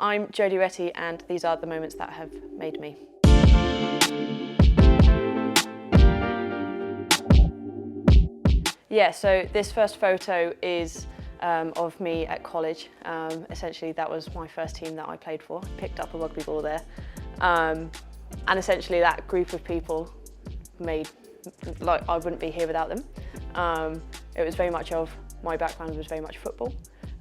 I'm Jodie Rettie and these are the moments that have made me. Yeah, so this first photo is of me at college. Essentially that was my first team that I played for. Picked up a rugby ball there. And essentially that group of people made, like, I wouldn't be here without them. It was very much of, my background was very much football,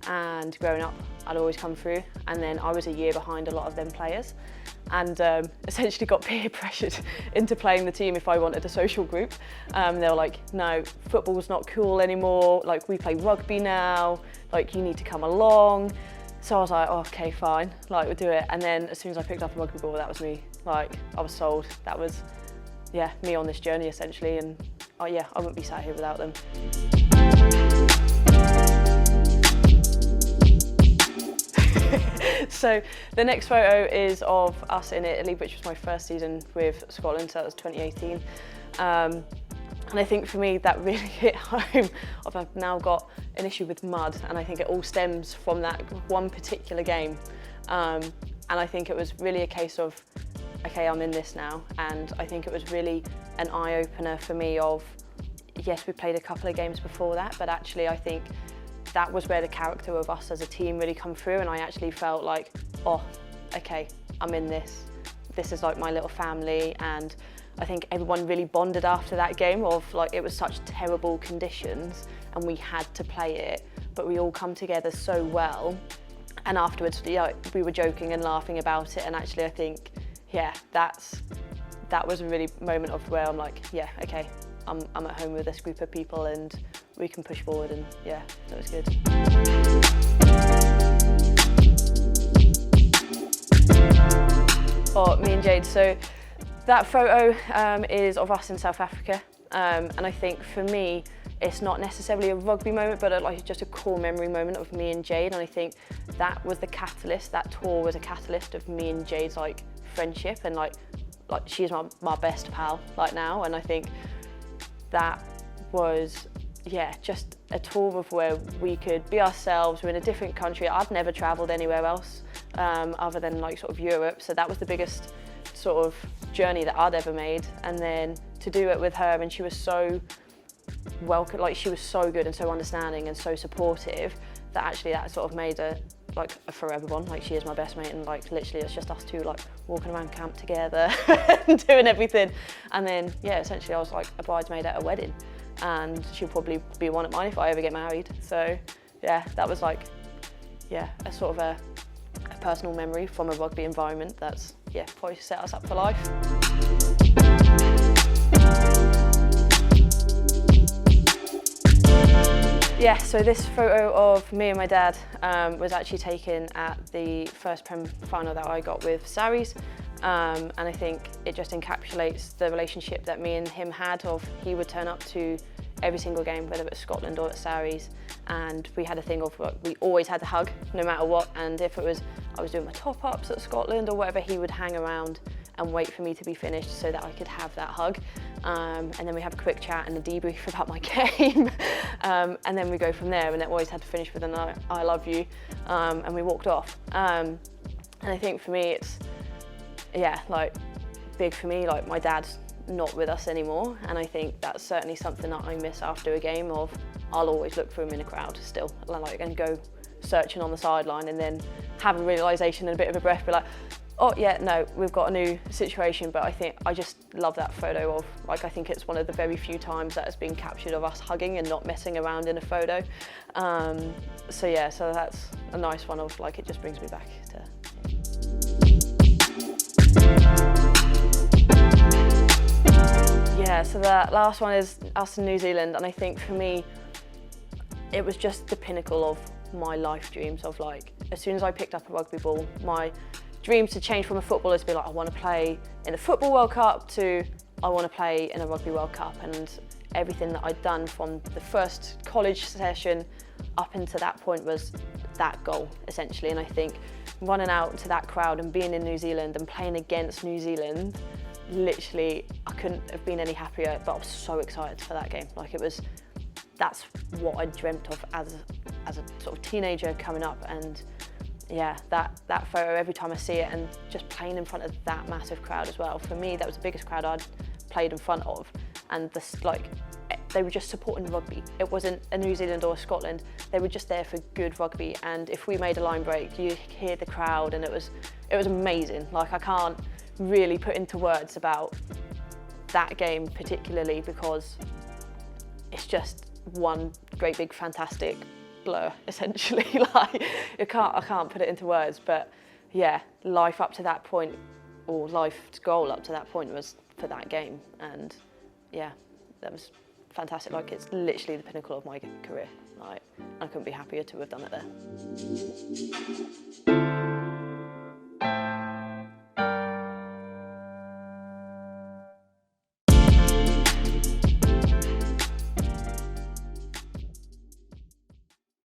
and growing up I'd always come through, and then I was a year behind a lot of them players, and essentially got peer pressured into playing the team if I wanted a social group. They were like, no, football's not cool anymore, like we play rugby now, like you need to come along. So I was like, oh, okay, fine, like we'll do it. And then as soon as I picked up a rugby ball, that was me. Like, I was sold. That was, yeah, me on this journey essentially, and oh yeah, I wouldn't be sat here without them. So the next photo is of us in Italy, which was my first season with Scotland, so that was 2018. And I think for me that really hit home. I've now got an issue with mud, and I think it all stems from that one particular game. And I think it was really a case of, okay, I'm in this now, and I think it was really an eye-opener for me of, yes, we played a couple of games before that, but actually I think that was where the character of us as a team really come through, and I actually felt like, oh, okay, I'm in this. This is like my little family, and I think everyone really bonded after that game of, like, it was such terrible conditions and we had to play it, but we all come together so well. And afterwards, yeah, we were joking and laughing about it, and actually I think, yeah, that was a really moment of where I'm like, yeah, okay, I'm at home with this group of people and we can push forward, and yeah, that was good. For me and Jade, so that photo is of us in South Africa, and I think for me, it's not necessarily a rugby moment, but like just a core memory moment of me and Jade, and I think that was the catalyst. That tour was a catalyst of me and Jade's like friendship, and like she's my best pal like now, and I think that was, yeah, just a tour of where we could be ourselves. We're in a different country. I'd never travelled anywhere else other than like sort of Europe, so that was the biggest sort of journey that I'd ever made. And then to do it with her, and she was so welcome, like she was so good and so understanding and so supportive, that actually that sort of made her like a forever one. Like, she is my best mate, and like literally it's just us two like walking around camp together and doing everything. And then yeah, essentially I was like a bridesmaid at a wedding, and she'll probably be one at mine if I ever get married. So yeah, that was like, yeah, a sort of a personal memory from a rugby environment that's, yeah, probably set us up for life. Yeah, so this photo of me and my dad was actually taken at the first Prem final that I got with Sarries, and I think it just encapsulates the relationship that me and him had of, he would turn up to every single game, whether it was Scotland or at Sarries, and we had a thing of, we always had to hug no matter what, and if it was I was doing my top-ups at Scotland or whatever, he would hang around and wait for me to be finished so that I could have that hug. And then we have a quick chat and a debrief about my game. And then we go from there, and it always had to finish with an I love you, and we walked off. And I think for me it's, yeah, like big for me, like my dad's not with us anymore, and I think that's certainly something that I miss after a game of, I'll always look for him in a crowd still, like, and go searching on the sideline, and then have a realisation and a bit of a breath, be like, oh yeah, no, we've got a new situation. But I think I just love that photo of, like, I think it's one of the very few times that has been captured of us hugging and not messing around in a photo. So yeah, so that's a nice one of, like, it just brings me back to. Yeah, so the last one is us in New Zealand, and I think for me, it was just the pinnacle of my life dreams of, like, as soon as I picked up a rugby ball, my dreams to change from a footballer to be like, I want to play in a football World Cup to I want to play in a Rugby World Cup, and everything that I'd done from the first college session up until that point was that goal essentially. And I think running out to that crowd and being in New Zealand and playing against New Zealand, literally I couldn't have been any happier, but I was so excited for that game. Like, it was, that's what I dreamt of as a sort of teenager coming up, and yeah, that photo, every time I see it, and just playing in front of that massive crowd as well. For me, that was the biggest crowd I'd played in front of, and they were just supporting rugby. It wasn't a New Zealand or a Scotland. They were just there for good rugby, and if we made a line break, you hear the crowd, and it was amazing. Like, I can't really put into words about that game particularly, because it's just one great big fantastic blur, essentially. Like, I can't put it into words, but yeah, life up to that point, or life's goal up to that point, was for that game, and yeah, that was fantastic. Like, it's literally the pinnacle of my career. Like, I couldn't be happier to have done it there.